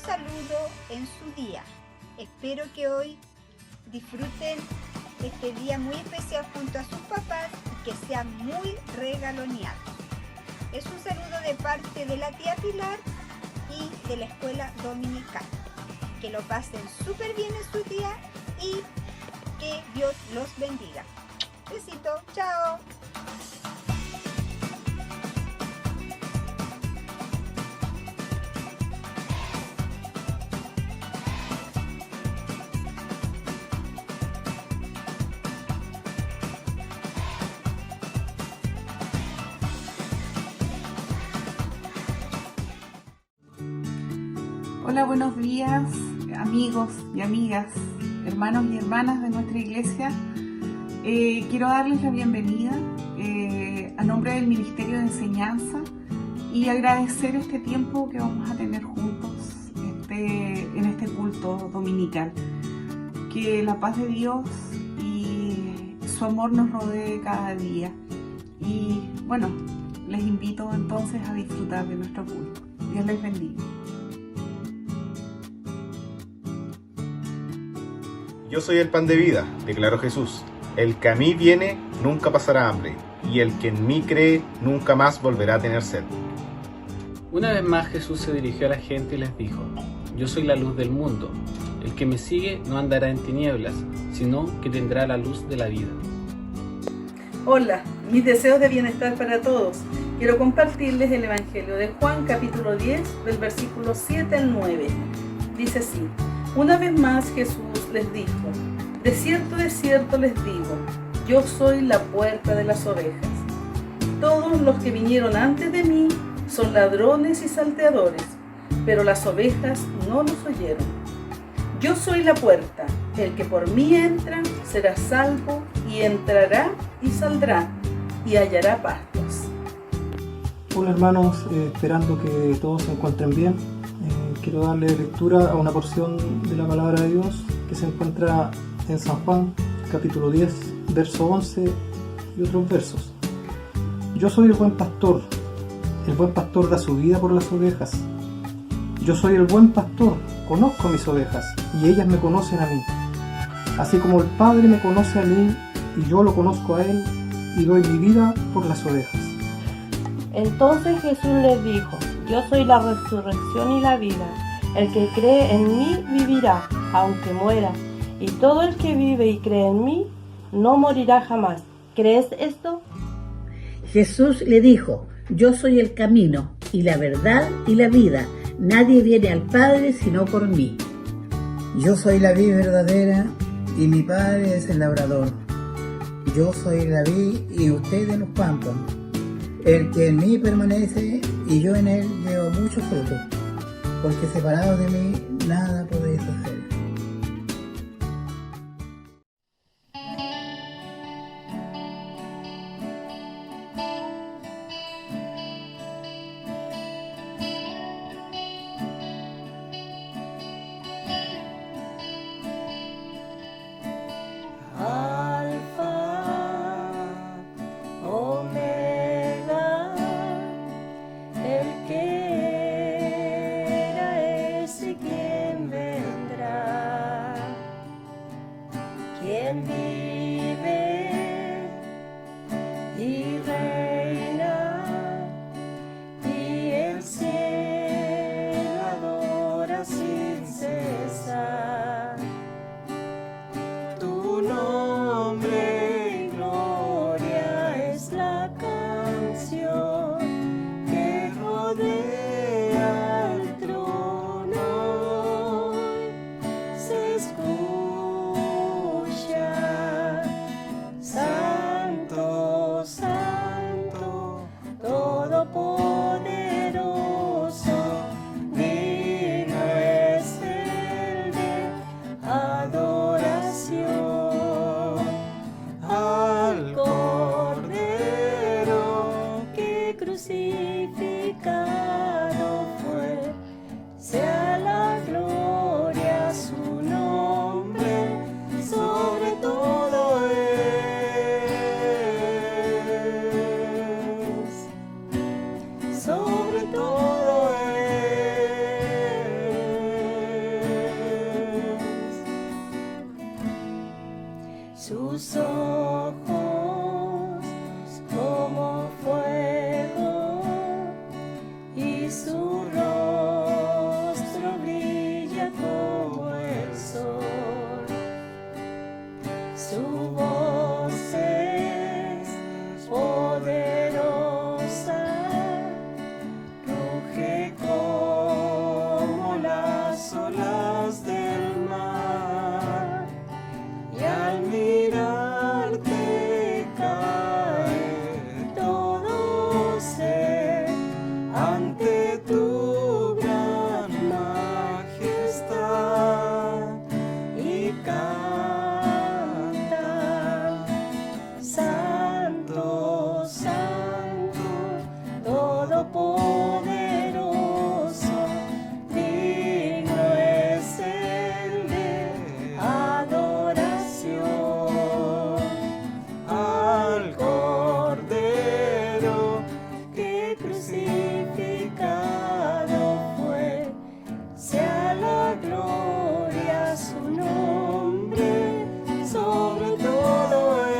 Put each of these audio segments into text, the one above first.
saludo en su día. Espero que hoy disfruten este día muy especial junto a sus papás y que sean muy regaloneados. Es un saludo de parte de la tía Pilar y de la escuela dominical. Que lo pasen súper bien en su día y que Dios los bendiga. Besito, chao. Hola, buenos días, amigos y amigas, hermanos y hermanas de nuestra iglesia. Quiero darles la bienvenida a nombre del Ministerio de Enseñanza y agradecer este tiempo que vamos a tener juntos en este culto dominical. Que la paz de Dios y su amor nos rodee cada día. Y bueno, les invito entonces a disfrutar de nuestro culto. Dios les bendiga. Yo soy el pan de vida, declaró Jesús. El que a mí viene nunca pasará hambre, y el que en mí cree nunca más volverá a tener sed. Una vez más Jesús se dirigió a la gente y les dijo: Yo soy la luz del mundo. El que me sigue no andará en tinieblas, sino que tendrá la luz de la vida. Hola, mis deseos de bienestar para todos. Quiero compartirles el Evangelio de Juan, capítulo 10, del versículo 7 al 9. Dice así: Una vez más Jesús les dijo: de cierto les digo, yo soy la puerta de las ovejas. Todos los que vinieron antes de mí son ladrones y salteadores, pero las ovejas no los oyeron. Yo soy la puerta, el que por mí entra será salvo y entrará y saldrá y hallará pastos. Hola hermanos, esperando que todos se encuentren bien. Quiero darle lectura a una porción de la palabra de Dios que se encuentra en San Juan, capítulo 10, verso 11 y otros versos. Yo soy el buen pastor da su vida por las ovejas. Yo soy el buen pastor, conozco mis ovejas y ellas me conocen a mí. Así como el Padre me conoce a mí y yo lo conozco a él y doy mi vida por las ovejas. Entonces Jesús les dijo: Yo soy la resurrección y la vida. El que cree en mí vivirá, aunque muera. Y todo el que vive y cree en mí no morirá jamás. ¿Crees esto? Jesús le dijo: Yo soy el camino y la verdad y la vida. Nadie viene al Padre sino por mí. Yo soy la vid verdadera y mi Padre es el labrador. Yo soy la vid y ustedes los pámpanos. El que en mí permanece y yo en él llevo mucho fruto, porque separados de mí nada podéis hacer. El que era, es y quien vendrá. ojos como fuego y su rostro brilla como el sol. Su voz es poderosa, ruge como las olas del mar, y al mirarte cae todo ser ante tu gran majestad y canta: Santo, Santo, Todopoderoso, digno es el de adoración. Al Cordero que crucificado fue, sea la gloria su nombre sobre todo es,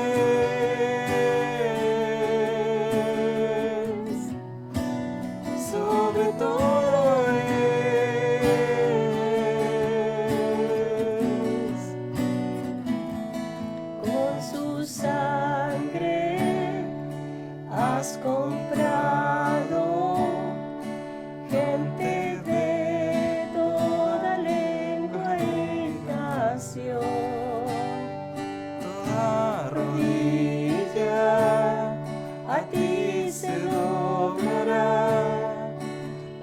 sobre todo es. Con su sangre has comprado gente de toda lengua y nación. Toda rodilla a ti se doblará,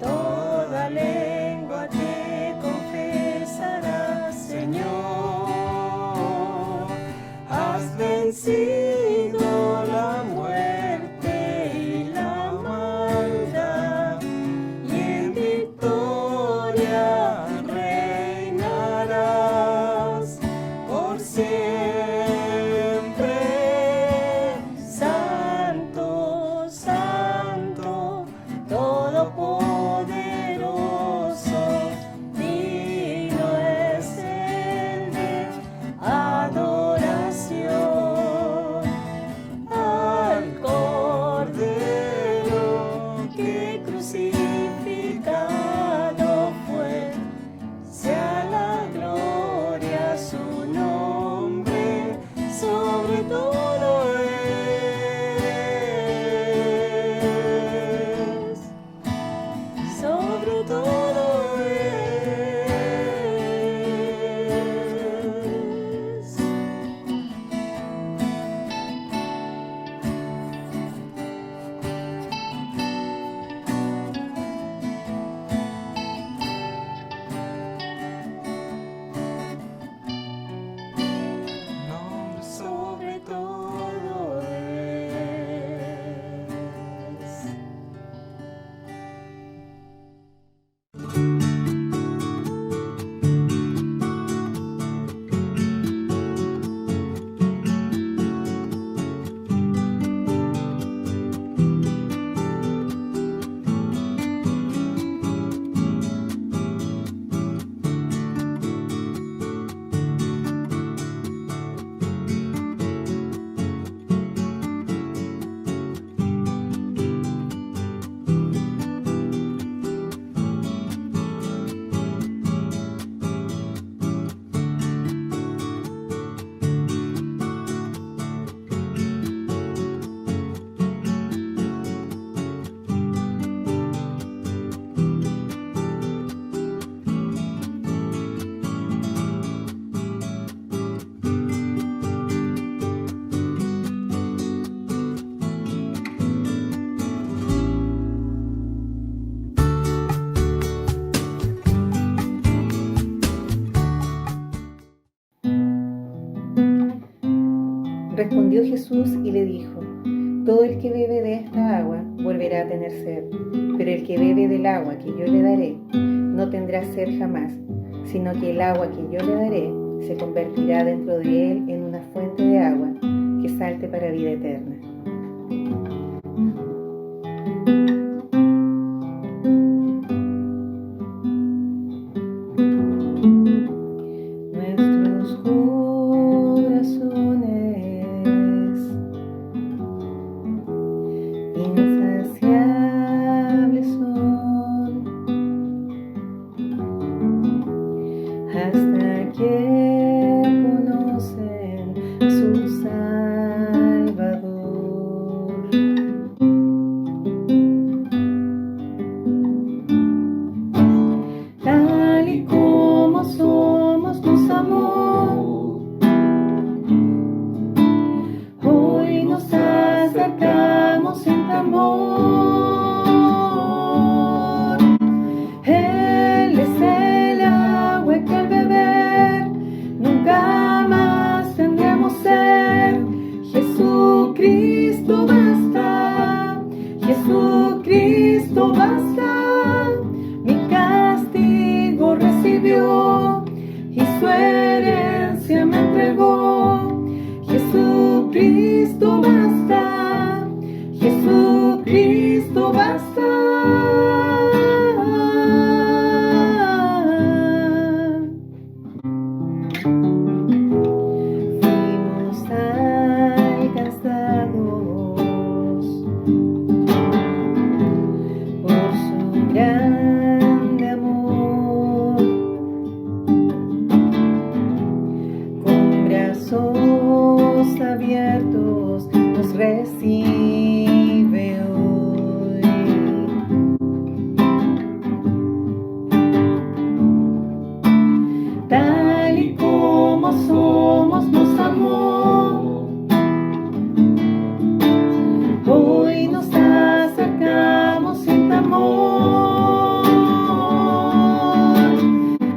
toda lengua te confesará: Señor, has vencido la muerte y la maldad, y en victoria reinarás por siempre. Santo, Santo, Todopoderoso, digno es el de adoración. Al Cordero que crucificado fue, sea la gloria su nombre sobre todo es, sobre todo es. Nombre sobre todo es. Respondió Jesús y le dijo: Todo el que bebe de esta agua volverá a tener sed, pero el que bebe del agua que yo le daré no tendrá sed jamás, sino que el agua que yo le daré se convertirá dentro de él en una fuente de agua que salte para vida eterna. Nuestros corazones amor. Él es el agua que al beber nunca más tendremos sed. Jesucristo basta, Jesucristo basta. Mi castigo recibió y su herencia me entregó. Jesucristo basta, Jesucristo basta. Fuimos alcanzados por su grande amor, con brazos abiertos nos recibe hoy. Tal y como somos nos amó. Hoy nos acercamos sin temor.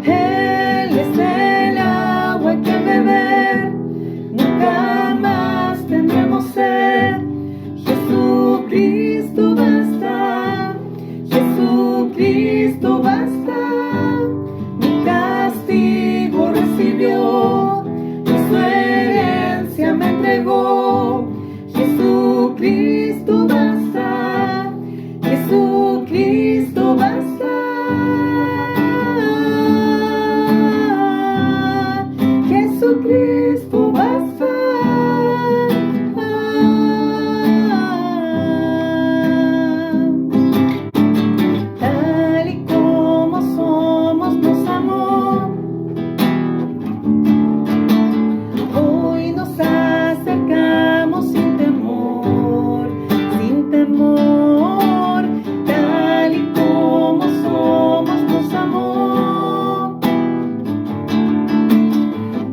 Él es el agua que al beber nunca más tendremos sed. Jesucristo basta, Jesucristo basta. Mi castigo recibió y su herencia me entregó. Jesucristo basta, Jesucristo basta. Jesucristo basta. Tal y como somos nos amó. Hoy nos acercamos sin temor, sin temor. Tal y como somos nos amó.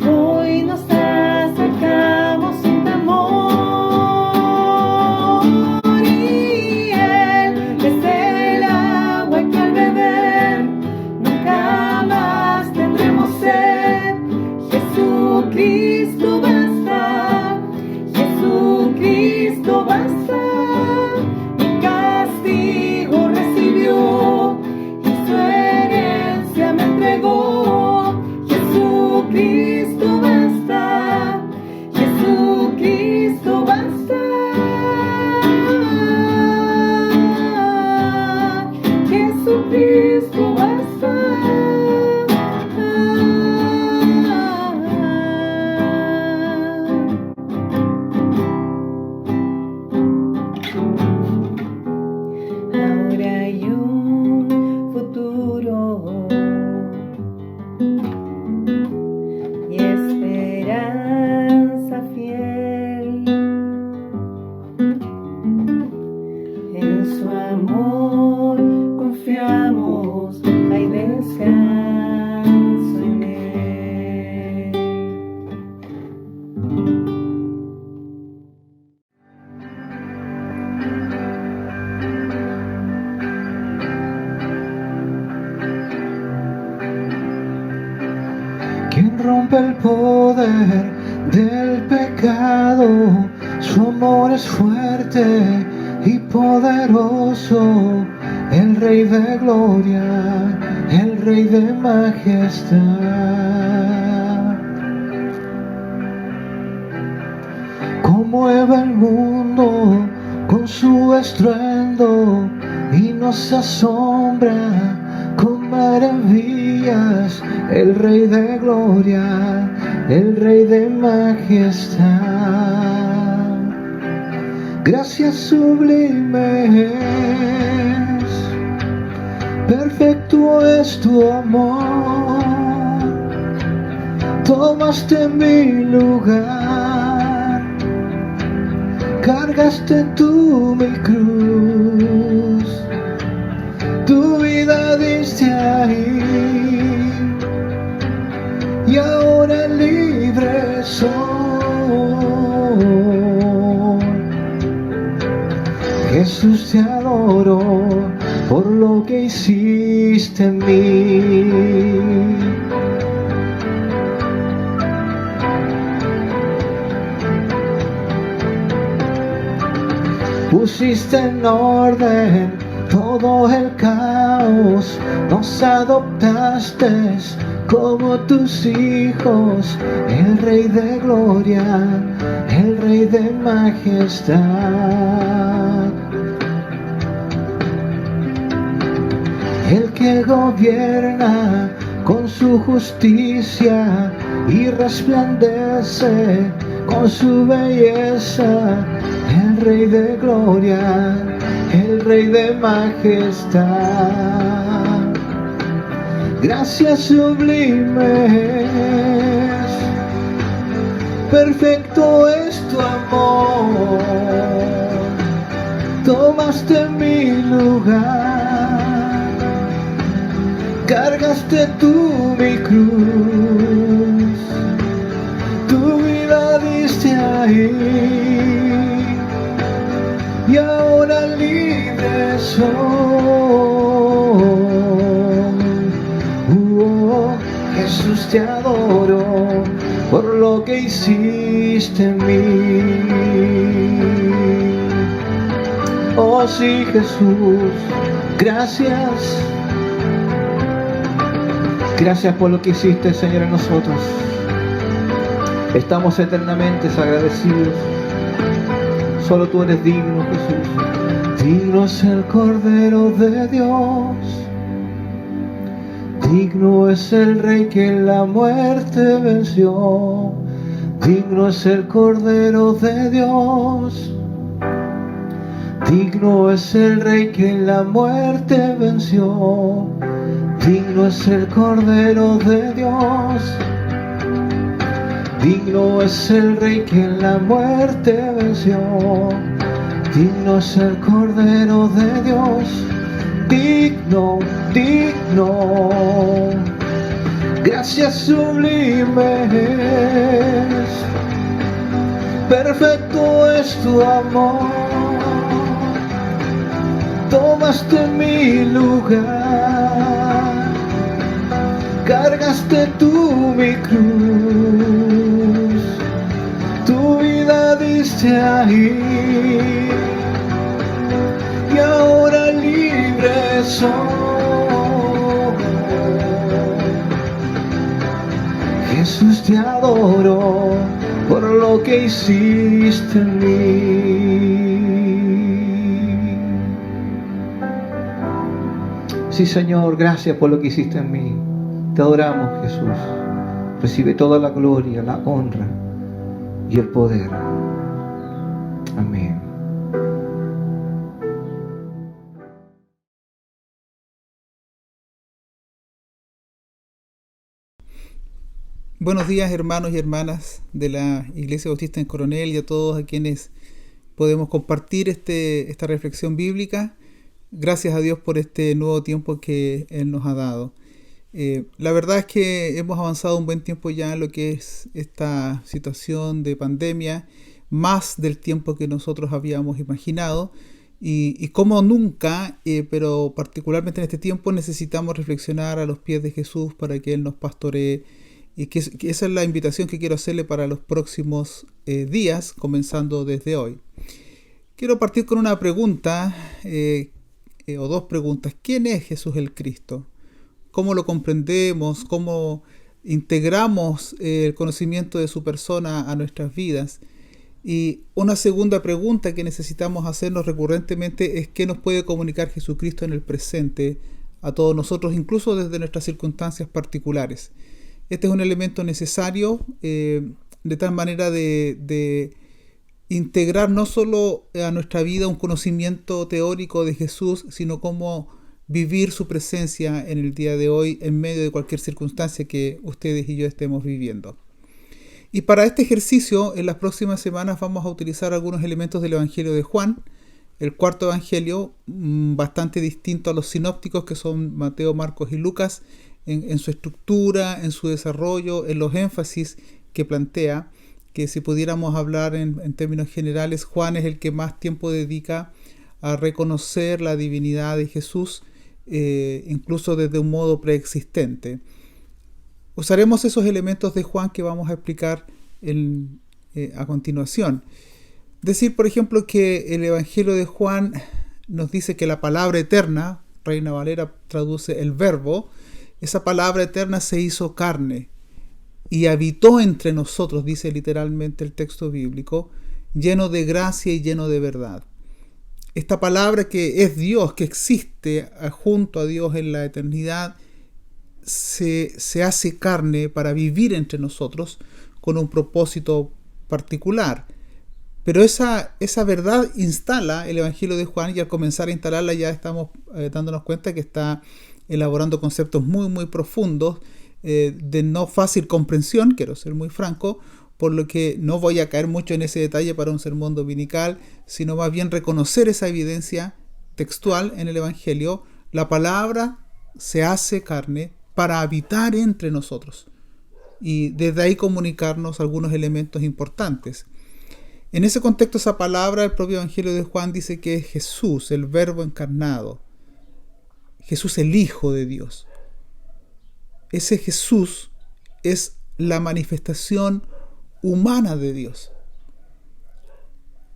Hoy nos acercamos sin temor. Y Él es el agua que al beber nunca más tendremos sed. Jesucristo basta, Jesucristo basta. Mi castigo recibió y su herencia me entregó. Jesucristo basta, Jesucristo basta. Jesucristo basta. Ahora hay un futuro y esperanza fiel. En su amor confiamos, hay descanso en Él. Quien rompe el poder del pecado, su amor es fuerte y poderoso, el Rey de gloria, el Rey de majestad. Conmueve el mundo con su estruendo y nos asombra con maravillas, el Rey de gloria, el Rey de majestad. Gracias sublimes, perfecto es tu amor. Tomaste mi lugar, cargaste tú mi cruz, tu vida diste ahí, y ahora libre soy. Jesús, te adoro por lo que hiciste en mí. Pusiste en orden todo el caos, nos adoptaste como tus hijos, el Rey de gloria, el Rey de majestad. El que gobierna con su justicia y resplandece con su belleza, el Rey de gloria, el Rey de majestad. Gracias sublimes, perfecto es tu amor, tomaste mi lugar, cargaste tú mi cruz, tu vida diste ahí, y ahora libre soy. Jesús, te adoro por lo que hiciste en mí. Oh sí, Jesús, gracias. Gracias por lo que hiciste, Señor, en nosotros. Estamos eternamente agradecidos. Solo tú eres digno, Jesús. Digno es el Cordero de Dios. Digno es el Rey que la muerte venció. Digno es el Cordero de Dios. Digno es el Rey que la muerte venció. Digno es el Cordero de Dios. Digno es el Rey que la muerte venció. Digno es el Cordero de Dios. Digno, digno. Gracias sublimes, perfecto es tu amor, tomaste mi lugar, cargaste tú mi cruz, tu vida diste ahí, y ahora libre soy. Jesús, te adoro por lo que hiciste en mí. Sí, Señor, gracias por lo que hiciste en mí. Te adoramos, Jesús. Recibe toda la gloria, la honra y el poder. Amén. Buenos días, hermanos y hermanas de la Iglesia Bautista en Coronel, y a todos a quienes podemos compartir esta reflexión bíblica. Gracias a Dios por este nuevo tiempo que Él nos ha dado. La verdad es que hemos avanzado un buen tiempo ya en lo que es esta situación de pandemia, más del tiempo que nosotros habíamos imaginado, y como nunca, pero particularmente en este tiempo, necesitamos reflexionar a los pies de Jesús para que Él nos pastoree. Y que esa es la invitación que quiero hacerle para los próximos días, comenzando desde hoy. Quiero partir con una pregunta, o dos preguntas. ¿Quién es Jesús el Cristo? ¿Cómo lo comprendemos? ¿Cómo integramos el conocimiento de su persona a nuestras vidas? Y una segunda pregunta que necesitamos hacernos recurrentemente es ¿qué nos puede comunicar Jesucristo en el presente a todos nosotros, incluso desde nuestras circunstancias particulares? Este es un elemento necesario de tal manera de integrar no solo a nuestra vida un conocimiento teórico de Jesús, sino cómo vivir su presencia en el día de hoy en medio de cualquier circunstancia que ustedes y yo estemos viviendo. Y para este ejercicio, en las próximas semanas vamos a utilizar algunos elementos del Evangelio de Juan, el cuarto Evangelio, bastante distinto a los sinópticos que son Mateo, Marcos y Lucas, en su estructura, en su desarrollo, en los énfasis que plantea, que si pudiéramos hablar en términos generales, Juan es el que más tiempo dedica a reconocer la divinidad de Jesús, incluso desde un modo preexistente. Usaremos esos elementos de Juan que vamos a explicar a continuación. Decir, por ejemplo, que el Evangelio de Juan nos dice que la palabra eterna, Reina Valera traduce el verbo, esa palabra eterna se hizo carne y habitó entre nosotros, dice literalmente el texto bíblico, lleno de gracia y lleno de verdad. Esta palabra que es Dios, que existe junto a Dios en la eternidad, se hace carne para vivir entre nosotros con un propósito particular. Pero esa verdad instala el Evangelio de Juan, y al comenzar a instalarla ya estamos dándonos cuenta que está elaborando conceptos muy muy profundos, de no fácil comprensión, quiero ser muy franco, por lo que no voy a caer mucho en ese detalle para un sermón dominical, sino más bien reconocer esa evidencia textual en el Evangelio. La palabra se hace carne para habitar entre nosotros y desde ahí comunicarnos algunos elementos importantes. En ese contexto, esa palabra, el propio Evangelio de Juan dice que es Jesús, el Verbo encarnado, Jesús el Hijo de Dios. Ese Jesús es la manifestación humana de Dios.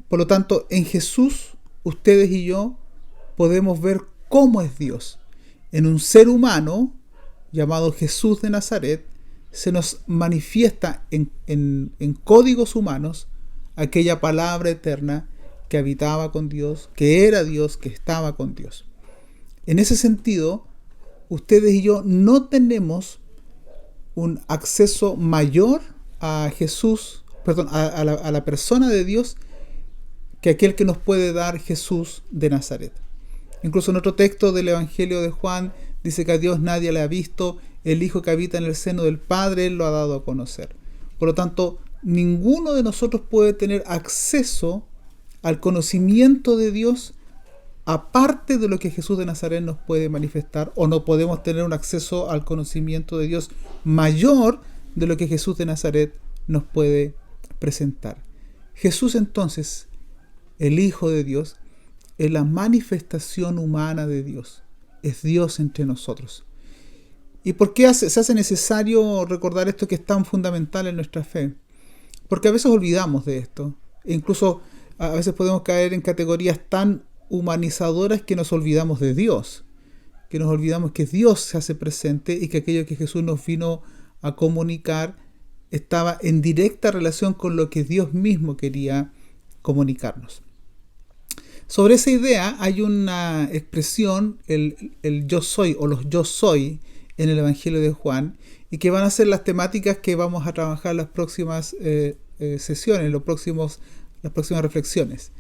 Por lo tanto, en Jesús, ustedes y yo podemos ver cómo es Dios. En un ser humano llamado Jesús de Nazaret, se nos manifiesta en códigos humanos aquella palabra eterna que habitaba con Dios, que era Dios, que estaba con Dios. En ese sentido, ustedes y yo no tenemos un acceso mayor a Jesús, a la persona de Dios, que aquel que nos puede dar Jesús de Nazaret. Incluso en otro texto del Evangelio de Juan dice que a Dios nadie le ha visto, el Hijo que habita en el seno del Padre, Él lo ha dado a conocer. Por lo tanto, ninguno de nosotros puede tener acceso al conocimiento de Dios aparte de lo que Jesús de Nazaret nos puede manifestar, o no podemos tener un acceso al conocimiento de Dios mayor de lo que Jesús de Nazaret nos puede presentar. Jesús, entonces, el Hijo de Dios, es la manifestación humana de Dios, es Dios entre nosotros. ¿Y por qué se hace necesario recordar esto que es tan fundamental en nuestra fe? Porque a veces olvidamos de esto. E incluso a veces podemos caer en categorías tan humanizadoras que nos olvidamos de Dios. Que nos olvidamos que Dios se hace presente y que aquello que Jesús nos vino a comunicar estaba en directa relación con lo que Dios mismo quería comunicarnos. Sobre esa idea hay una expresión, el yo soy o los yo soy en el Evangelio de Juan, y que van a ser las temáticas que vamos a trabajar las próximas sesiones, las próximas reflexiones.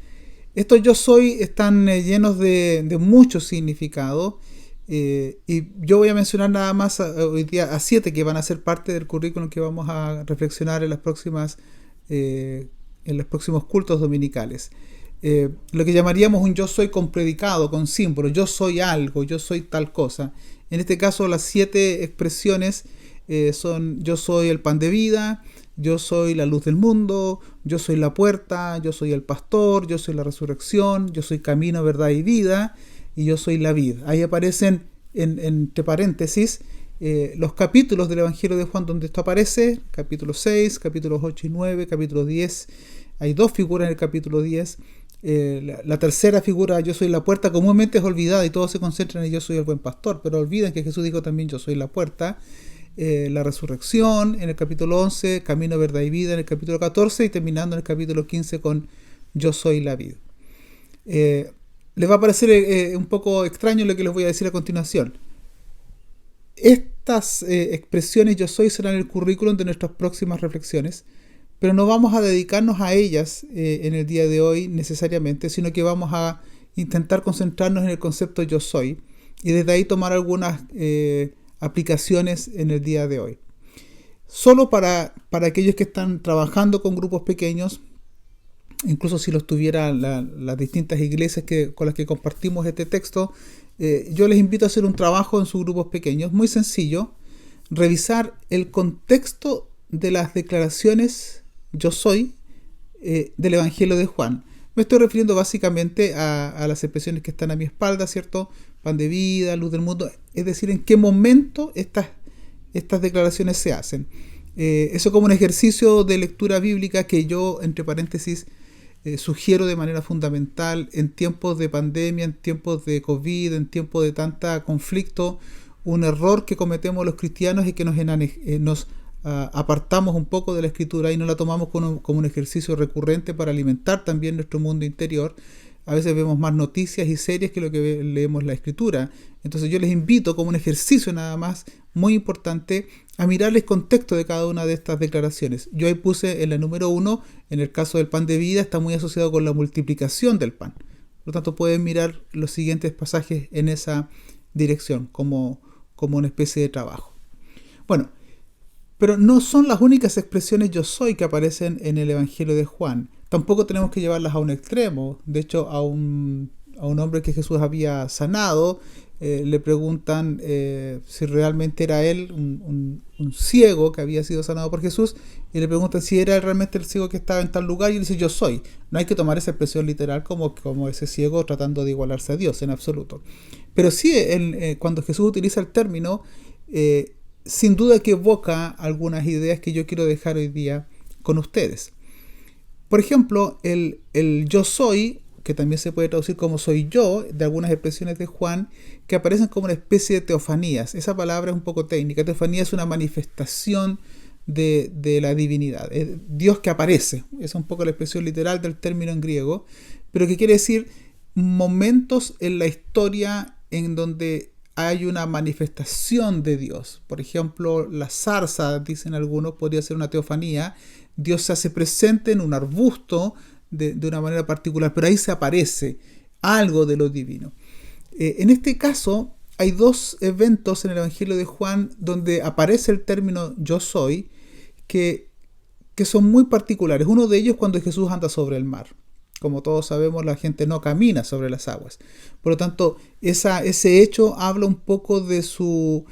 Estos yo soy están llenos de mucho significado, y yo voy a mencionar nada más hoy día a 7 que van a ser parte del currículum que vamos a reflexionar en los próximos cultos dominicales. Lo que llamaríamos un yo soy con predicado, con símbolo. Yo soy algo, yo soy tal cosa. En este caso, las 7 expresiones son: yo soy el pan de vida, yo soy la luz del mundo, yo soy la puerta, yo soy el pastor, yo soy la resurrección, yo soy camino, verdad y vida, y yo soy la vid. Ahí aparecen entre paréntesis los capítulos del Evangelio de Juan donde esto aparece: capítulo 6, capítulos 8 y 9, capítulo 10. Hay 2 figuras en el capítulo 10. La tercera figura, yo soy la puerta, comúnmente es olvidada y todos se concentran en yo soy el buen pastor, pero olvidan que Jesús dijo también yo soy la puerta. La resurrección en el capítulo 11, camino, verdad y vida en el capítulo 14, y terminando en el capítulo 15 con yo soy la vida. Les va a parecer un poco extraño lo que les voy a decir a continuación. Estas expresiones yo soy serán el currículum de nuestras próximas reflexiones, pero no vamos a dedicarnos a ellas en el día de hoy necesariamente, sino que vamos a intentar concentrarnos en el concepto yo soy y desde ahí tomar algunas aplicaciones en el día de hoy. Solo para aquellos que están trabajando con grupos pequeños, incluso si los tuvieran las distintas iglesias con las que compartimos este texto, yo les invito a hacer un trabajo en sus grupos pequeños, muy sencillo: revisar el contexto de las declaraciones yo soy del Evangelio de Juan. Me estoy refiriendo básicamente a las expresiones que están a mi espalda, ¿cierto? Pan de vida, luz del mundo. Es decir, en qué momento estas declaraciones se hacen. Eso como un ejercicio de lectura bíblica que yo, entre paréntesis, sugiero de manera fundamental en tiempos de pandemia, en tiempos de COVID, en tiempos de tanta conflicto. Un error que cometemos los cristianos es que nos apartamos un poco de la Escritura y no la tomamos como un ejercicio recurrente para alimentar también nuestro mundo interior. A veces vemos más noticias y series que lo que leemos la Escritura. Entonces yo les invito, como un ejercicio nada más, muy importante, a mirar el contexto de cada una de estas declaraciones. Yo ahí puse en la número 1, en el caso del pan de vida, está muy asociado con la multiplicación del pan. Por lo tanto, pueden mirar los siguientes pasajes en esa dirección, como una especie de trabajo. Bueno, pero no son las únicas expresiones yo soy que aparecen en el Evangelio de Juan. Tampoco tenemos que llevarlas a un extremo. De hecho, a un hombre que Jesús había sanado, le preguntan si realmente era él un ciego que había sido sanado por Jesús, y le preguntan si era realmente el ciego que estaba en tal lugar, y él dice yo soy. No hay que tomar esa expresión literal como ese ciego tratando de igualarse a Dios en absoluto. Pero sí, cuando Jesús utiliza el término, sin duda que evoca algunas ideas que yo quiero dejar hoy día con ustedes. Por ejemplo, el yo soy, que también se puede traducir como soy yo, de algunas expresiones de Juan, que aparecen como una especie de teofanías. Esa palabra es un poco técnica. Teofanía es una manifestación de la divinidad. Es Dios que aparece. Esa es un poco la expresión literal del término en griego, pero que quiere decir momentos en la historia en donde hay una manifestación de Dios. Por ejemplo, la zarza, dicen algunos, podría ser una teofanía. Dios se hace presente en un arbusto de una manera particular, pero ahí se aparece algo de lo divino. En este caso, hay dos eventos en el Evangelio de Juan donde aparece el término yo soy, que son muy particulares. Uno de ellos cuando Jesús anda sobre el mar. Como todos sabemos, la gente no camina sobre las aguas. Por lo tanto, ese hecho habla un poco de su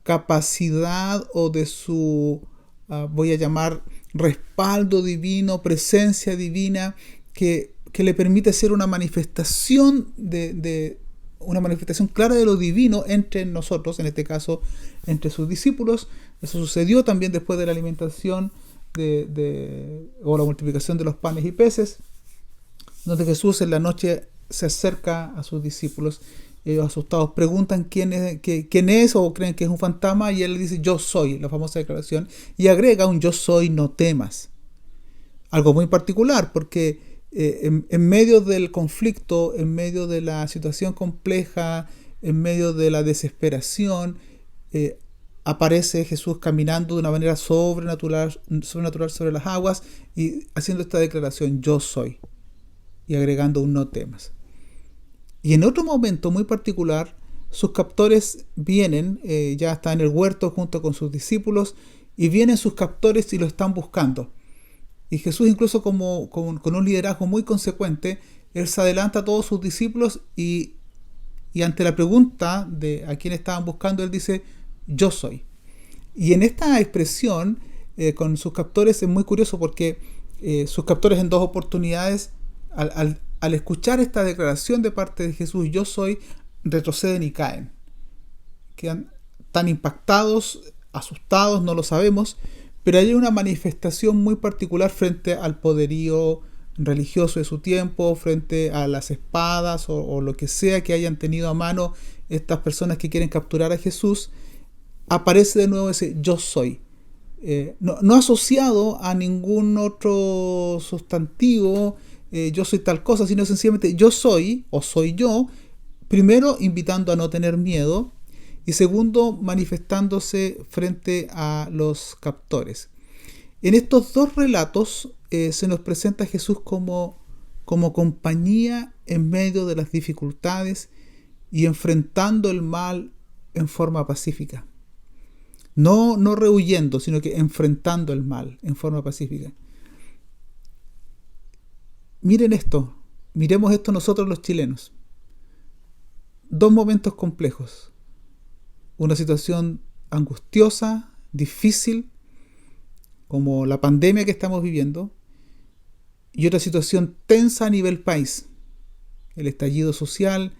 capacidad o de su, voy a llamar, respaldo divino, presencia divina, que le permite ser una manifestación una manifestación clara de lo divino entre nosotros, en este caso entre sus discípulos. Eso sucedió también después de la alimentación o la multiplicación de los panes y peces, donde Jesús en la noche se acerca a sus discípulos. Ellos asustados preguntan quién es o creen que es un fantasma, y él dice yo soy, la famosa declaración, y agrega un yo soy, no temas. Algo muy particular, porque en medio del conflicto, en medio de la situación compleja, en medio de la desesperación, aparece Jesús caminando de una manera sobrenatural sobre las aguas y haciendo esta declaración yo soy, y agregando un no temas. Y en otro momento muy particular, sus captores vienen, ya está en el huerto junto con sus discípulos, y vienen sus captores y lo están buscando. Y Jesús, incluso con un liderazgo muy consecuente, él se adelanta a todos sus discípulos y ante la pregunta de a quién estaban buscando, él dice, yo soy. Y en esta expresión, con sus captores, es muy curioso porque sus captores en dos oportunidades, al escuchar esta declaración de parte de Jesús, yo soy, retroceden y caen. Quedan tan impactados, asustados, no lo sabemos, pero hay una manifestación muy particular frente al poderío religioso de su tiempo, frente a las espadas o lo que sea que hayan tenido a mano estas personas que quieren capturar a Jesús. Aparece de nuevo ese yo soy. No asociado a ningún otro sustantivo, yo soy tal cosa, sino sencillamente yo soy o soy yo, primero invitando a no tener miedo y segundo manifestándose frente a los captores. En estos dos relatos se nos presenta a Jesús como compañía en medio de las dificultades y enfrentando el mal en forma pacífica. No rehuyendo, sino que enfrentando el mal en forma pacífica. Miren esto, miremos esto nosotros los chilenos. Dos momentos complejos. Una situación angustiosa, difícil, como la pandemia que estamos viviendo, y otra situación tensa a nivel país. El estallido social,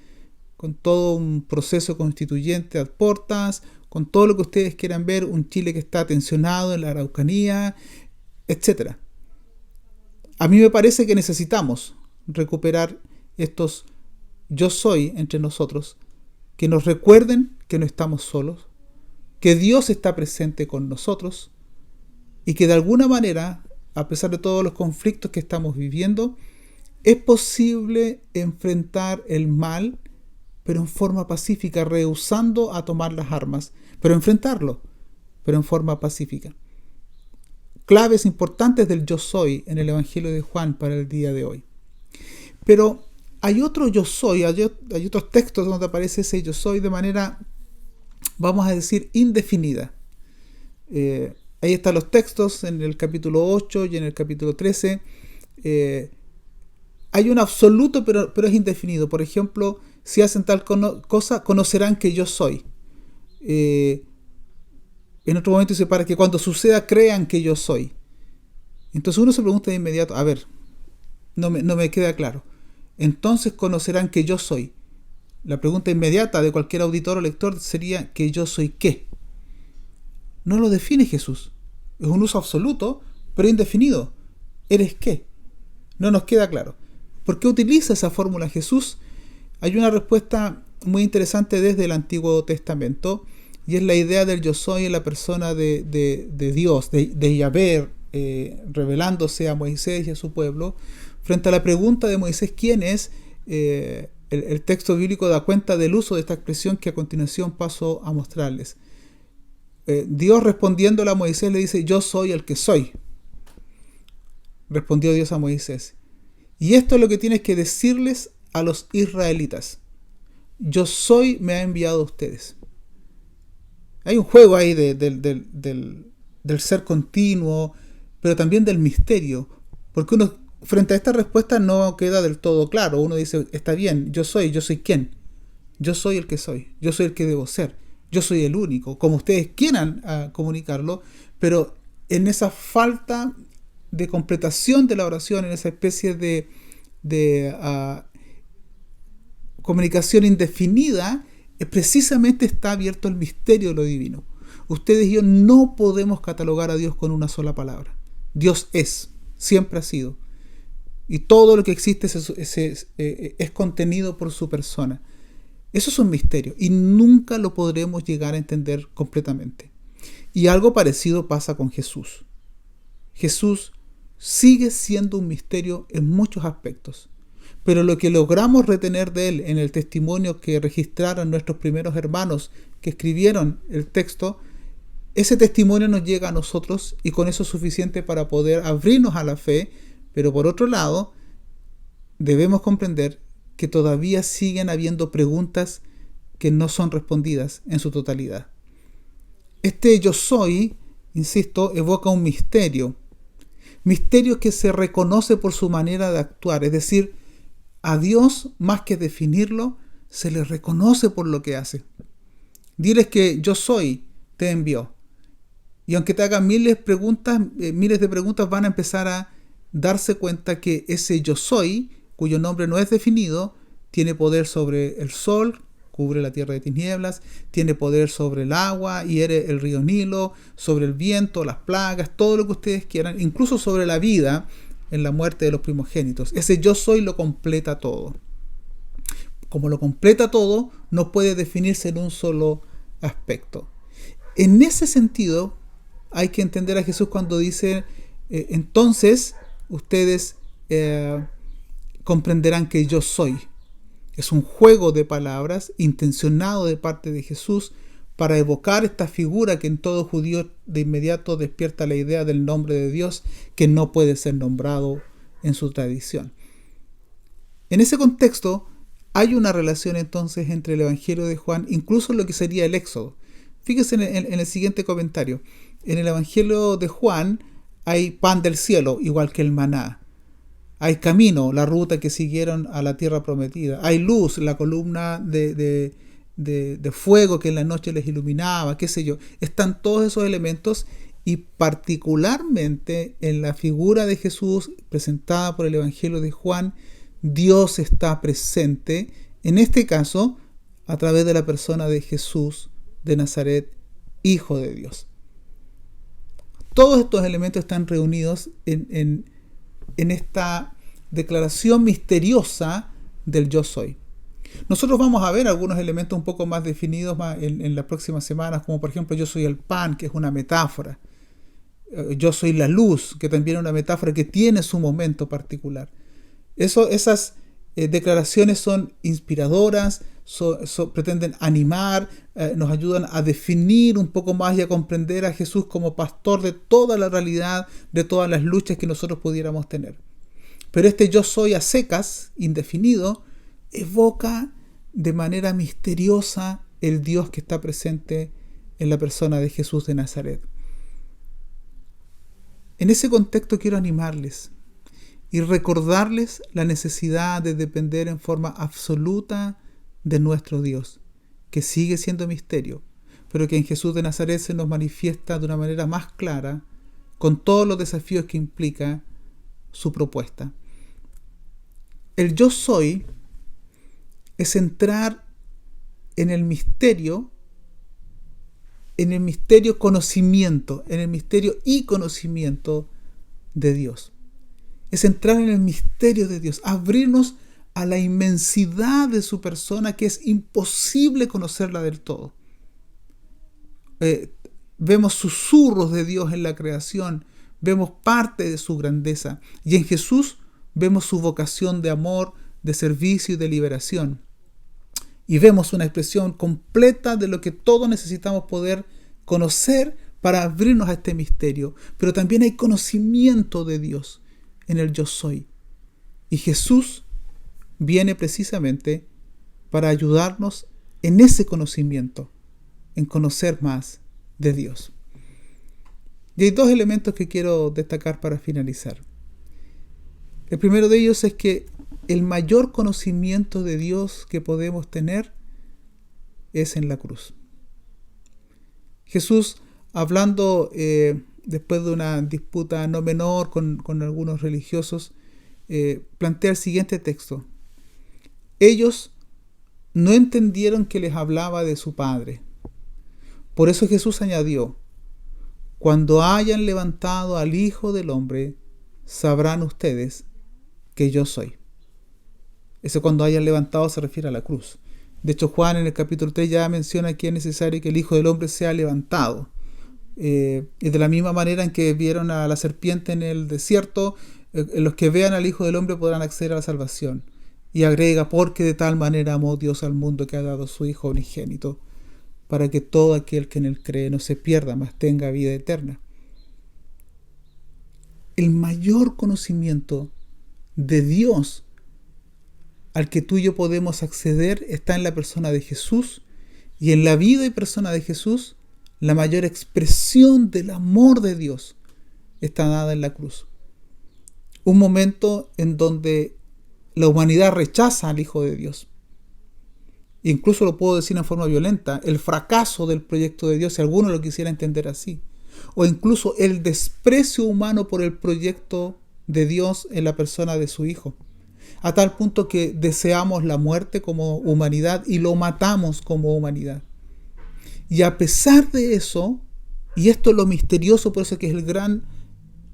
con todo un proceso constituyente a portas, con todo lo que ustedes quieran ver, un Chile que está tensionado en la Araucanía, etc. A mí me parece que necesitamos recuperar estos yo soy entre nosotros, que nos recuerden que no estamos solos, que Dios está presente con nosotros y que de alguna manera, a pesar de todos los conflictos que estamos viviendo, es posible enfrentar el mal, pero en forma pacífica, rehusando a tomar las armas, pero enfrentarlo, pero en forma pacífica. Claves importantes del yo soy en el Evangelio de Juan para el día de hoy. Pero hay otro yo soy, hay otros textos donde aparece ese yo soy de manera, vamos a decir, indefinida. Ahí están los textos en el capítulo 8 y en el capítulo 13. Hay un absoluto, pero es indefinido. Por ejemplo, si hacen tal cosa, conocerán que yo soy. En otro momento dice, para que cuando suceda crean que yo soy. Entonces uno se pregunta de inmediato, a ver, no me queda claro. Entonces conocerán que yo soy. La pregunta inmediata de cualquier auditor o lector sería, ¿que yo soy qué? No lo define Jesús. Es un uso absoluto, pero indefinido. ¿Eres qué? No nos queda claro. ¿Por qué utiliza esa fórmula Jesús? Hay una respuesta muy interesante desde el Antiguo Testamento, y es la idea del yo soy en la persona de Dios, de Yahvé, revelándose a Moisés y a su pueblo. Frente a la pregunta de Moisés, ¿quién es? El texto bíblico da cuenta del uso de esta expresión que a continuación paso a mostrarles. Dios respondiéndole a Moisés le dice, yo soy el que soy. Respondió Dios a Moisés. Y esto es lo que tienes que decirles a los israelitas. Yo soy, me ha enviado a ustedes. Hay un juego ahí del ser continuo, pero también del misterio. Porque uno, frente a esta respuesta, no queda del todo claro. Uno dice, está bien, yo soy quién. Yo soy el que soy. Yo soy el que debo ser. Yo soy el único. Como ustedes quieran comunicarlo, pero en esa falta de completación de la oración, en esa especie de comunicación indefinida, precisamente está abierto el misterio de lo divino. Ustedes y yo no podemos catalogar a Dios con una sola palabra. Dios es, siempre ha sido. Y todo lo que existe es contenido por su persona. Eso es un misterio y nunca lo podremos llegar a entender completamente. Y algo parecido pasa con Jesús. Jesús sigue siendo un misterio en muchos aspectos, pero lo que logramos retener de él en el testimonio que registraron nuestros primeros hermanos que escribieron el texto, ese testimonio nos llega a nosotros y con eso es suficiente para poder abrirnos a la fe. Pero por otro lado, debemos comprender que todavía siguen habiendo preguntas que no son respondidas en su totalidad. Este yo soy, insisto, evoca un misterio que se reconoce por su manera de actuar, es decir, a Dios, más que definirlo, se le reconoce por lo que hace. Diles que yo soy, te envió. Y aunque te hagan miles de preguntas, van a empezar a darse cuenta que ese yo soy, cuyo nombre no es definido, tiene poder sobre el sol, cubre la tierra de tinieblas, tiene poder sobre el agua, hiere el río Nilo, sobre el viento, las plagas, todo lo que ustedes quieran, incluso sobre la vida en la muerte de los primogénitos. Ese yo soy lo completa todo. Como lo completa todo, no puede definirse en un solo aspecto. En ese sentido, hay que entender a Jesús cuando dice, entonces ustedes comprenderán que yo soy. Es un juego de palabras intencionado de parte de Jesús para evocar esta figura que en todo judío de inmediato despierta la idea del nombre de Dios que no puede ser nombrado en su tradición. En ese contexto hay una relación entonces entre el Evangelio de Juan, incluso lo que sería el Éxodo. Fíjense en el siguiente comentario. En el Evangelio de Juan hay pan del cielo, igual que el maná. Hay camino, la ruta que siguieron a la tierra prometida. Hay luz, la columna de fuego que en la noche les iluminaba, qué sé yo. Están todos esos elementos y particularmente en la figura de Jesús presentada por el Evangelio de Juan, Dios está presente, en este caso, a través de la persona de Jesús de Nazaret, Hijo de Dios. Todos estos elementos están reunidos en esta declaración misteriosa del yo soy. Nosotros vamos a ver algunos elementos un poco más definidos en las próximas semanas, como por ejemplo yo soy el pan, que es una metáfora. Yo soy la luz, que también es una metáfora que tiene su momento particular. Esas declaraciones son inspiradoras, pretenden animar, nos ayudan a definir un poco más y a comprender a Jesús como pastor de toda la realidad, de todas las luchas que nosotros pudiéramos tener. Pero este yo soy a secas, indefinido, evoca de manera misteriosa el Dios que está presente en la persona de Jesús de Nazaret. En ese contexto quiero animarles y recordarles la necesidad de depender en forma absoluta de nuestro Dios, que sigue siendo misterio, pero que en Jesús de Nazaret se nos manifiesta de una manera más clara, con todos los desafíos que implica su propuesta. El yo soy es entrar en el misterio conocimiento, en el misterio y conocimiento de Dios. Es entrar en el misterio de Dios, abrirnos a la inmensidad de su persona, que es imposible conocerla del todo. Vemos susurros de Dios en la creación, vemos parte de su grandeza, y en Jesús vemos su vocación de amor, de servicio y de liberación. Y vemos una expresión completa de lo que todos necesitamos poder conocer para abrirnos a este misterio. Pero también hay conocimiento de Dios en el yo soy. Y Jesús viene precisamente para ayudarnos en ese conocimiento, en conocer más de Dios. Y hay dos elementos que quiero destacar para finalizar. El primero de ellos es que el mayor conocimiento de Dios que podemos tener es en la cruz. Jesús, hablando después de una disputa no menor con algunos religiosos, plantea el siguiente texto. Ellos no entendieron que les hablaba de su Padre. Por eso Jesús añadió: cuando hayan levantado al Hijo del Hombre, sabrán ustedes que yo soy. Ese cuando hayan levantado se refiere a la cruz. De hecho, Juan en el capítulo 3 ya menciona que es necesario que el Hijo del Hombre sea levantado. Y de la misma manera en que vieron a la serpiente en el desierto, los que vean al Hijo del Hombre podrán acceder a la salvación. Y agrega: porque de tal manera amó Dios al mundo que ha dado a su Hijo unigénito, para que todo aquel que en él cree no se pierda, mas tenga vida eterna. El mayor conocimiento de Dios al que tú y yo podemos acceder está en la persona de Jesús, y en la vida y persona de Jesús la mayor expresión del amor de Dios está dada en la cruz. Un momento en donde la humanidad rechaza al Hijo de Dios. Incluso lo puedo decir en forma violenta: el fracaso del proyecto de Dios, si alguno lo quisiera entender así. O incluso el desprecio humano por el proyecto de Dios en la persona de su Hijo. A tal punto que deseamos la muerte como humanidad y lo matamos como humanidad. Y a pesar de eso, y esto es lo misterioso, por eso que es el gran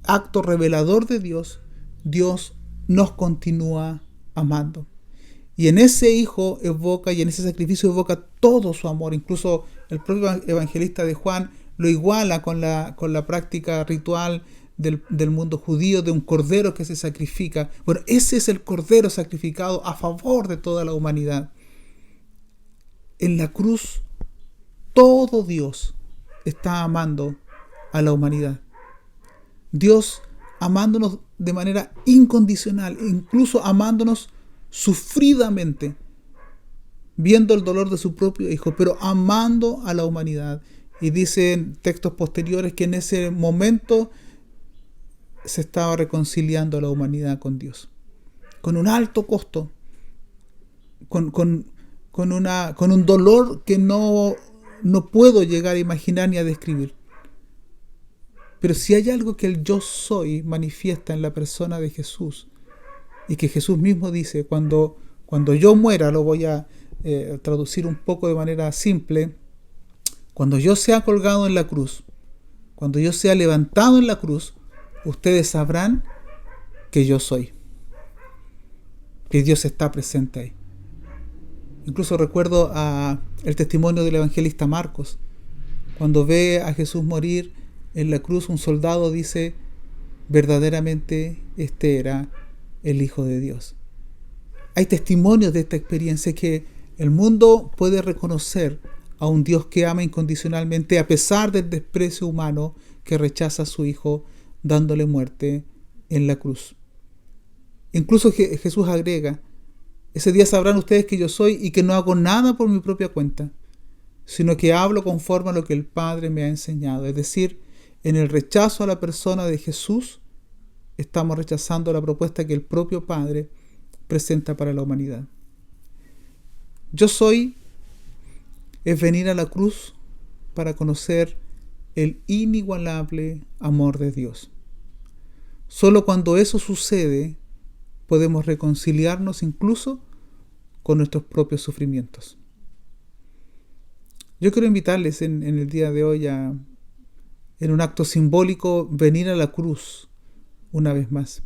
acto revelador de Dios, Dios nos continúa amando. Y en ese Hijo evoca, y en ese sacrificio evoca todo su amor. Incluso el propio evangelista de Juan lo iguala con la práctica ritual del mundo judío, de un cordero que se sacrifica. Bueno, ese es el cordero sacrificado a favor de toda la humanidad. En la cruz, todo Dios está amando a la humanidad. Dios amándonos de manera incondicional, incluso amándonos sufridamente, viendo el dolor de su propio Hijo, pero amando a la humanidad. Y dicen textos posteriores que en ese momento se estaba reconciliando a la humanidad con Dios, con un alto costo, con un dolor que no puedo llegar a imaginar ni a describir. Pero si hay algo que el yo soy manifiesta en la persona de Jesús, y que Jesús mismo dice, cuando yo muera, lo voy a traducir un poco de manera simple, cuando yo sea colgado en la cruz, cuando yo sea levantado en la cruz, ustedes sabrán que yo soy, que Dios está presente ahí. Incluso recuerdo el testimonio del evangelista Marcos. Cuando ve a Jesús morir en la cruz, un soldado dice, verdaderamente este era el Hijo de Dios. Hay testimonios de esta experiencia que el mundo puede reconocer a un Dios que ama incondicionalmente a pesar del desprecio humano que rechaza a su Hijo dándole muerte en la cruz. Incluso Jesús agrega, ese día sabrán ustedes que yo soy y que no hago nada por mi propia cuenta, sino que hablo conforme a lo que el Padre me ha enseñado. Es decir, en el rechazo a la persona de Jesús, estamos rechazando la propuesta que el propio Padre presenta para la humanidad. Yo soy es venir a la cruz para conocer el inigualable amor de Dios. Solo cuando eso sucede podemos reconciliarnos incluso con nuestros propios sufrimientos. Yo quiero invitarles en el día de hoy en un acto simbólico, venir a la cruz una vez más.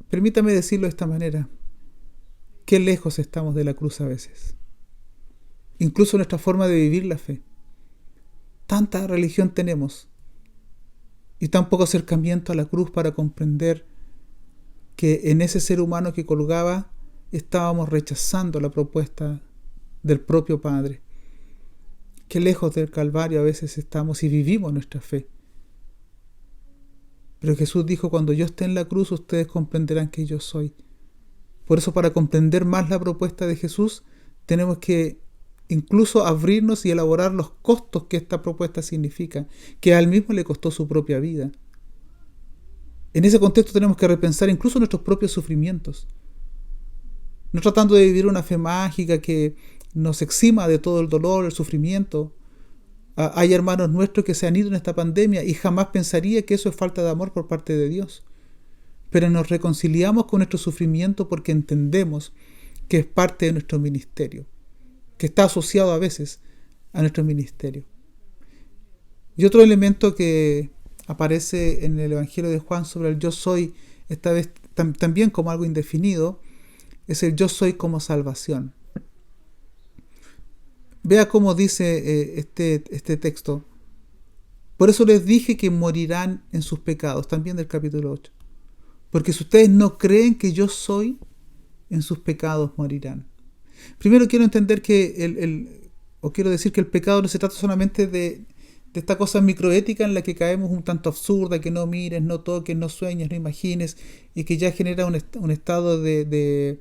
Permítame decirlo de esta manera. Qué lejos estamos de la cruz a veces. Incluso nuestra forma de vivir la fe. Tanta religión tenemos y tan poco acercamiento a la cruz para comprender que en ese ser humano que colgaba estábamos rechazando la propuesta del propio Padre. Qué lejos del Calvario a veces estamos y vivimos nuestra fe. Pero Jesús dijo, cuando yo esté en la cruz ustedes comprenderán que yo soy. Por eso, para comprender más la propuesta de Jesús, tenemos que incluso abrirnos y elaborar los costos que esta propuesta significa, que a él mismo le costó su propia vida. En ese contexto tenemos que repensar incluso nuestros propios sufrimientos. No tratando de vivir una fe mágica que nos exima de todo el dolor, el sufrimiento. Hay hermanos nuestros que se han ido en esta pandemia y jamás pensaría que eso es falta de amor por parte de Dios. Pero nos reconciliamos con nuestro sufrimiento porque entendemos que es parte de nuestro ministerio, que está asociado a veces a nuestro ministerio. Y otro elemento que aparece en el Evangelio de Juan sobre el yo soy, esta vez también como algo indefinido, es el yo soy como salvación. Vea cómo dice este texto. Por eso les dije que morirán en sus pecados, también del capítulo 8. Porque si ustedes no creen que yo soy, en sus pecados morirán. Primero quiero entender quiero decir que el pecado no se trata solamente de esta cosa microética en la que caemos un tanto absurda, que no mires, no toques, no sueñes, no imagines, y que ya genera un estado de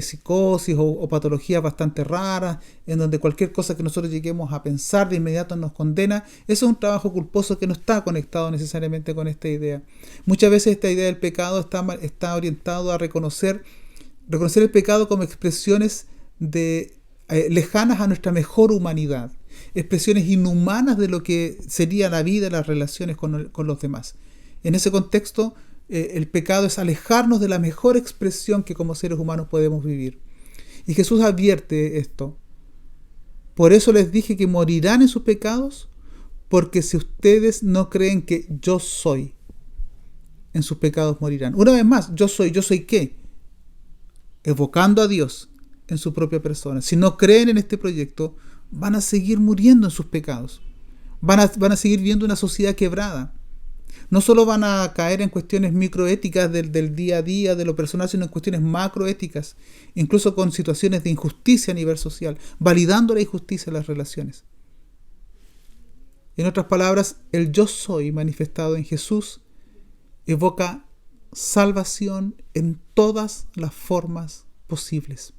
psicosis o patologías bastante raras, en donde cualquier cosa que nosotros lleguemos a pensar de inmediato nos condena. Eso es un trabajo culposo que no está conectado necesariamente con esta idea. Muchas veces esta idea del pecado está orientado a reconocer el pecado como expresiones lejanas a nuestra mejor humanidad, expresiones inhumanas de lo que sería la vida y las relaciones con los demás. En ese contexto, el pecado es alejarnos de la mejor expresión que como seres humanos podemos vivir. Y Jesús advierte esto. Por eso les dije que morirán en sus pecados, porque si ustedes no creen que yo soy, en sus pecados morirán. Una vez más, ¿yo soy qué? Evocando a Dios en su propia persona. Si no creen en este proyecto, van a seguir muriendo en sus pecados. Van a seguir viendo una sociedad quebrada. No solo van a caer en cuestiones microéticas del día a día, de lo personal, sino en cuestiones macroéticas, incluso con situaciones de injusticia a nivel social, validando la injusticia en las relaciones. En otras palabras, el yo soy manifestado en Jesús evoca salvación en todas las formas posibles.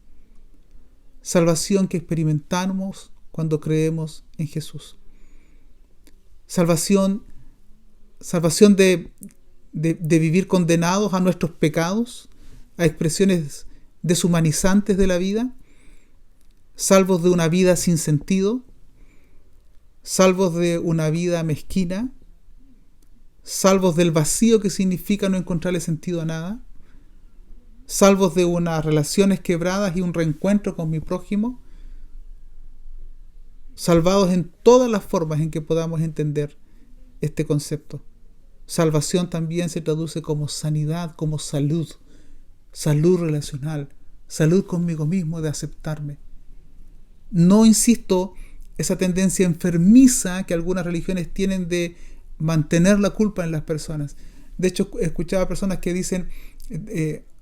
Salvación que experimentamos cuando creemos en Jesús. Salvación de vivir condenados a nuestros pecados, a expresiones deshumanizantes de la vida, salvos de una vida sin sentido, salvos de una vida mezquina, salvos del vacío que significa no encontrarle sentido a nada, salvos de unas relaciones quebradas y un reencuentro con mi prójimo, salvados en todas las formas en que podamos entender este concepto. Salvación también se traduce como sanidad, como salud, salud relacional, salud conmigo mismo de aceptarme. No, insisto, esa tendencia enfermiza que algunas religiones tienen de mantener la culpa en las personas. De hecho, escuchaba personas que dicen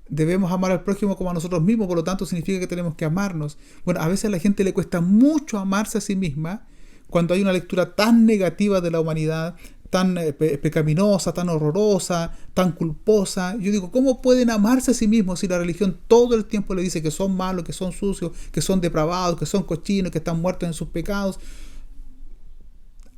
debemos amar al prójimo como a nosotros mismos, por lo tanto significa que tenemos que amarnos. Bueno, a veces a la gente le cuesta mucho amarse a sí misma cuando hay una lectura tan negativa de la humanidad, tan pecaminosa, tan horrorosa, tan culposa. Yo digo, ¿cómo pueden amarse a sí mismos si la religión todo el tiempo le dice que son malos, que son sucios, que son depravados, que son cochinos, que están muertos en sus pecados?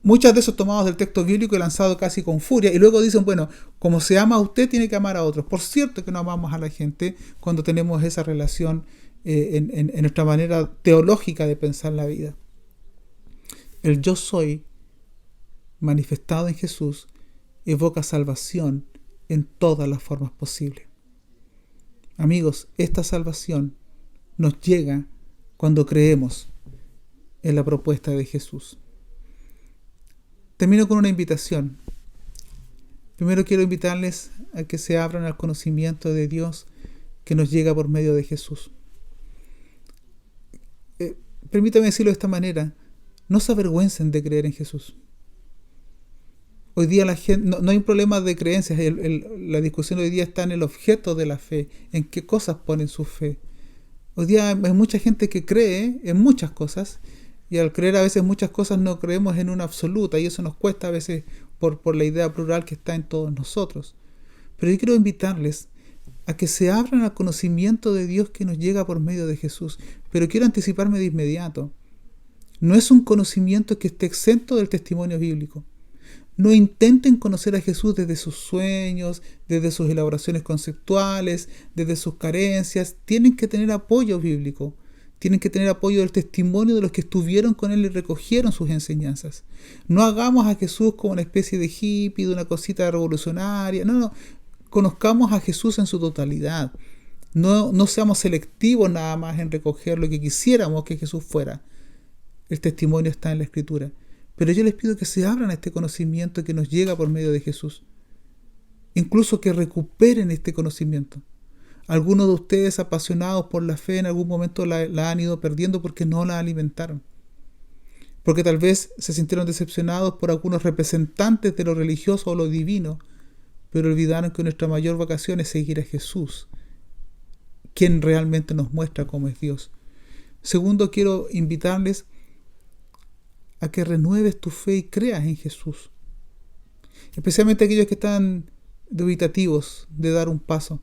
Muchas de esos tomados del texto bíblico y lanzados casi con furia, y luego dicen, bueno, como se ama a usted, tiene que amar a otros. Por cierto que no amamos a la gente cuando tenemos esa relación en nuestra manera teológica de pensar la vida. El yo soy manifestado en Jesús evoca salvación en todas las formas posibles. Amigos, esta salvación nos llega cuando creemos en la propuesta de Jesús. Termino con una invitación. Primero quiero invitarles a que se abran al conocimiento de Dios que nos llega por medio de Jesús. Permítame decirlo de esta manera, no se avergüencen de creer en Jesús. Hoy día la gente, no hay un problema de creencias, la discusión hoy día está en el objeto de la fe, en qué cosas ponen su fe. Hoy día hay mucha gente que cree en muchas cosas, y al creer a veces muchas cosas no creemos en una absoluta, y eso nos cuesta a veces por la idea plural que está en todos nosotros. Pero yo quiero invitarles a que se abran al conocimiento de Dios que nos llega por medio de Jesús. Pero quiero anticiparme de inmediato. No es un conocimiento que esté exento del testimonio bíblico. No intenten conocer a Jesús desde sus sueños, desde sus elaboraciones conceptuales, desde sus carencias. Tienen que tener apoyo bíblico. Tienen que tener apoyo del testimonio de los que estuvieron con Él y recogieron sus enseñanzas. No hagamos a Jesús como una especie de hippie, de una cosita revolucionaria. No. Conozcamos a Jesús en su totalidad. No seamos selectivos nada más en recoger lo que quisiéramos que Jesús fuera. El testimonio está en la Escritura. Pero yo les pido que se abran a este conocimiento que nos llega por medio de Jesús. Incluso que recuperen este conocimiento. Algunos de ustedes apasionados por la fe en algún momento la han ido perdiendo porque no la alimentaron. Porque tal vez se sintieron decepcionados por algunos representantes de lo religioso o lo divino, pero olvidaron que nuestra mayor vocación es seguir a Jesús, quien realmente nos muestra cómo es Dios. Segundo, quiero invitarles a que renueves tu fe y creas en Jesús. Especialmente aquellos que están dubitativos de dar un paso.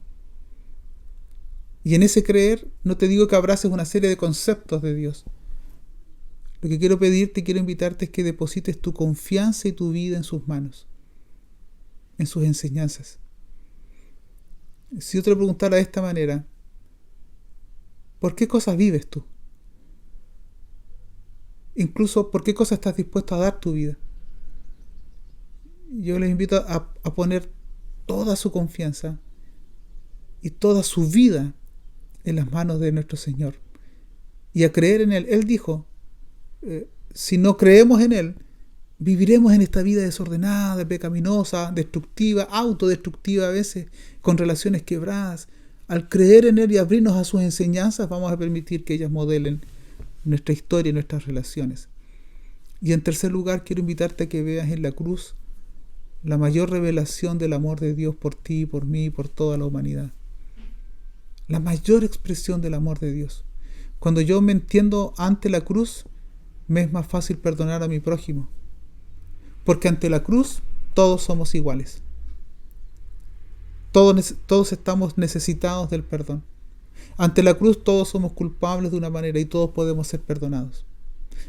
Y en ese creer, no te digo que abraces una serie de conceptos de Dios. Lo que quiero pedirte y quiero invitarte es que deposites tu confianza y tu vida en sus manos, en sus enseñanzas. Si yo te lo preguntara de esta manera, ¿por qué cosas vives tú? Incluso, ¿por qué cosas estás dispuesto a dar tu vida? Yo les invito a poner toda su confianza y toda su vida en las manos de nuestro Señor y a creer en Él. Él dijo, si no creemos en Él, viviremos en esta vida desordenada, pecaminosa, destructiva, autodestructiva a veces, con relaciones quebradas. Al creer en Él y abrirnos a sus enseñanzas, vamos a permitir que ellas modelen nuestra historia y nuestras relaciones. Y en tercer lugar, quiero invitarte a que veas en la cruz la mayor revelación del amor de Dios por ti, por mí y por toda la humanidad. La mayor expresión del amor de Dios. Cuando yo me entiendo ante la cruz, me es más fácil perdonar a mi prójimo. Porque ante la cruz todos somos iguales. Todos estamos necesitados del perdón. Ante la cruz todos somos culpables de una manera y todos podemos ser perdonados.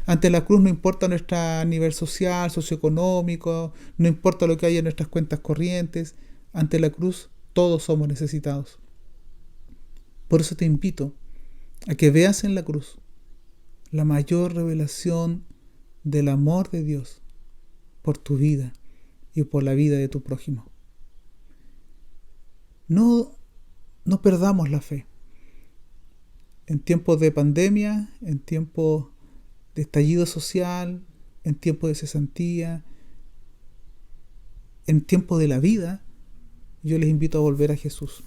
Ante la cruz no importa nuestro nivel social, socioeconómico, no importa lo que haya en nuestras cuentas corrientes. Ante la cruz todos somos necesitados. Por eso te invito a que veas en la cruz la mayor revelación del amor de Dios por tu vida y por la vida de tu prójimo. No perdamos la fe. En tiempos de pandemia, en tiempos de estallido social, en tiempos de cesantía, en tiempos de la vida, yo les invito a volver a Jesús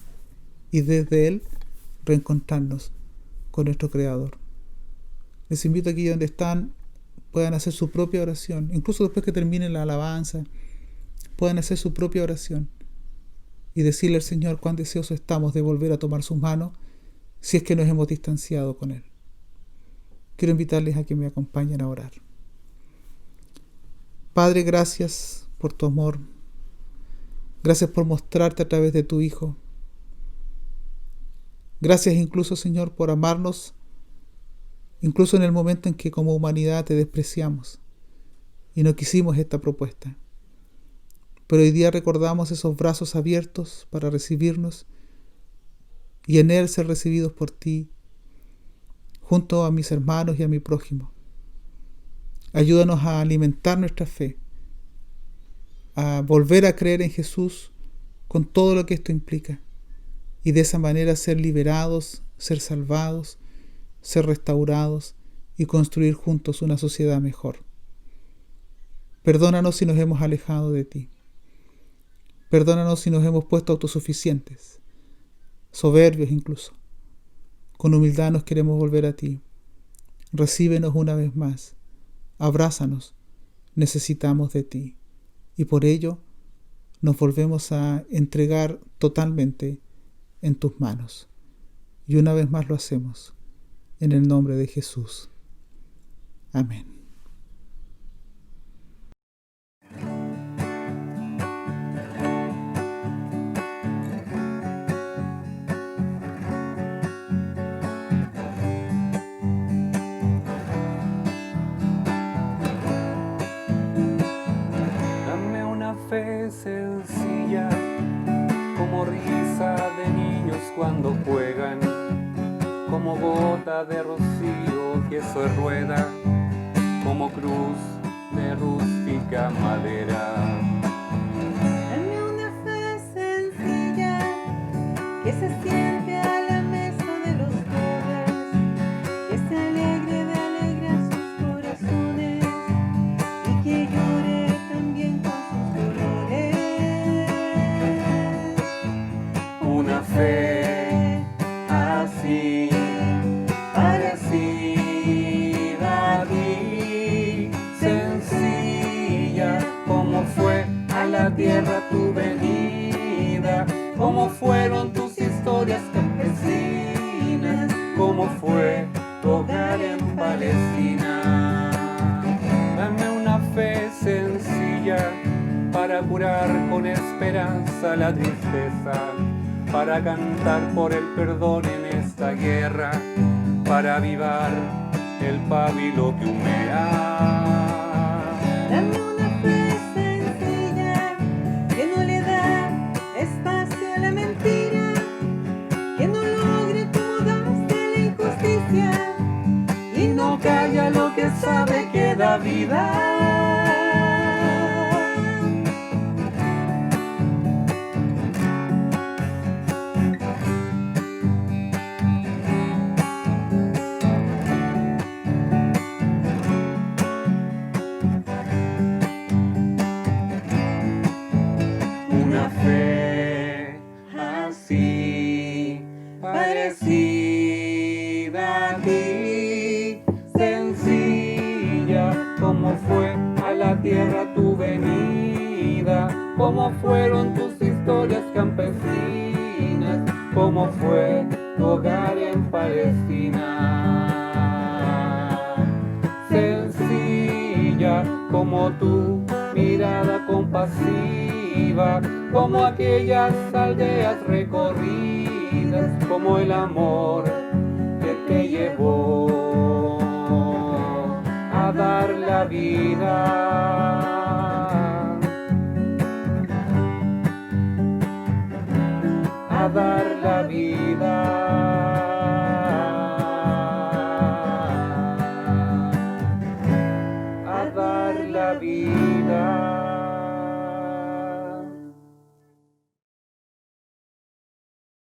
y desde Él reencontrarnos con nuestro Creador. Les invito a que donde están puedan hacer su propia oración, incluso después que termine la alabanza, puedan hacer su propia oración y decirle al Señor cuán deseosos estamos de volver a tomar sus manos si es que nos hemos distanciado con Él. Quiero invitarles a que me acompañen a orar. Padre, gracias por tu amor. Gracias por mostrarte a través de tu Hijo. Gracias incluso, Señor, por amarnos, incluso en el momento en que como humanidad te despreciamos y no quisimos esta propuesta. Pero hoy día recordamos esos brazos abiertos para recibirnos y en Él ser recibidos por ti, junto a mis hermanos y a mi prójimo. Ayúdanos a alimentar nuestra fe, a volver a creer en Jesús con todo lo que esto implica y de esa manera ser liberados, ser salvados, ser restaurados y construir juntos una sociedad mejor. Perdónanos si nos hemos alejado de ti. Perdónanos si nos hemos puesto autosuficientes, soberbios incluso. Con humildad nos queremos volver a ti. Recíbenos una vez más. Abrázanos. Necesitamos de ti. Y por ello nos volvemos a entregar totalmente en tus manos. Y una vez más lo hacemos en el nombre de Jesús. Amén. Dame una fe sencilla, como risa de niños cuando juegan, como gota de rocío que se rueda, como cruz de rústica madera. Dame una fe sencilla que se siente a la mesa de los pobres, que se alegre de alegrar sus corazones y que llore también con sus dolores. Una fe así, parecida a ti, sencilla, como fue a la tierra tu venida, como fueron tus historias campesinas, como fue tu hogar en Palestina. Dame una fe sencilla para curar con esperanza la tristeza, para cantar por el perdón en esta guerra, para avivar el pábilo que humea. Dame una fe sencilla que no le da espacio a la mentira, que no logre acomodarse a la injusticia Y no calla lo que sabe que da vida. Una fe así, parecida a ti, sencilla, como fue a la tierra tu venida, como fueron tus historias campesinas, como fue tu hogar en Palestina. Sencilla como tu mirada compasiva, como aquellas aldeas recorridas, como el amor que te llevó a dar la vida, a dar la vida.